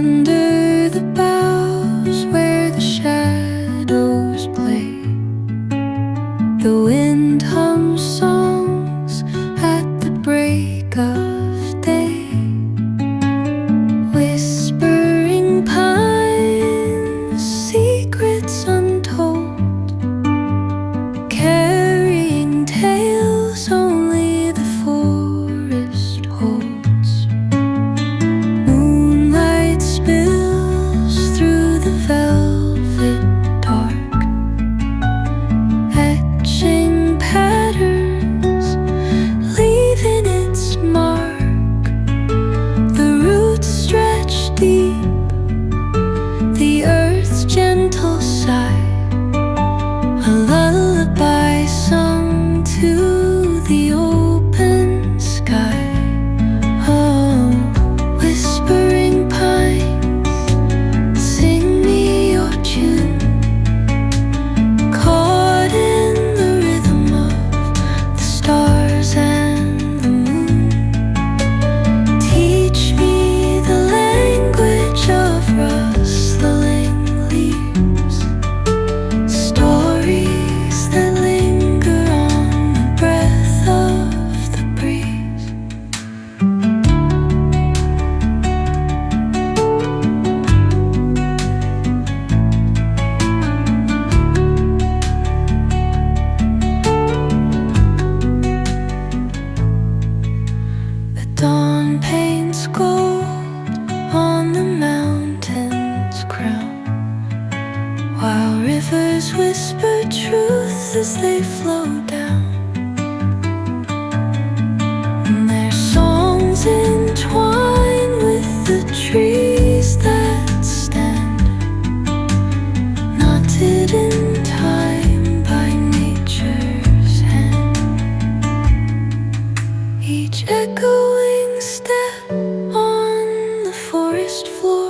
Under the boughs where the shadows play, the wind hums songs at the break of day. Whispering pines, secrets untold, carrying tales only the forest holds. Moonlight spills through the velvet dark, etching patterns, leaving its mark. The roots stretch deep, the earth's gentle sigh, a lullaby sung to the open sky. Oh, whispering pines, sing me your tune, caught in the rhythm of the stars and the moon. Teach me the language of rustling leaves, stories that linger on the breath of the breeze. The dawn paints gold on the mountain's crown, while rivers whisper truth as they flow down. And their songs entwine with the trees that stand, knotted in time by nature's hand. Each echoing step on the forest floor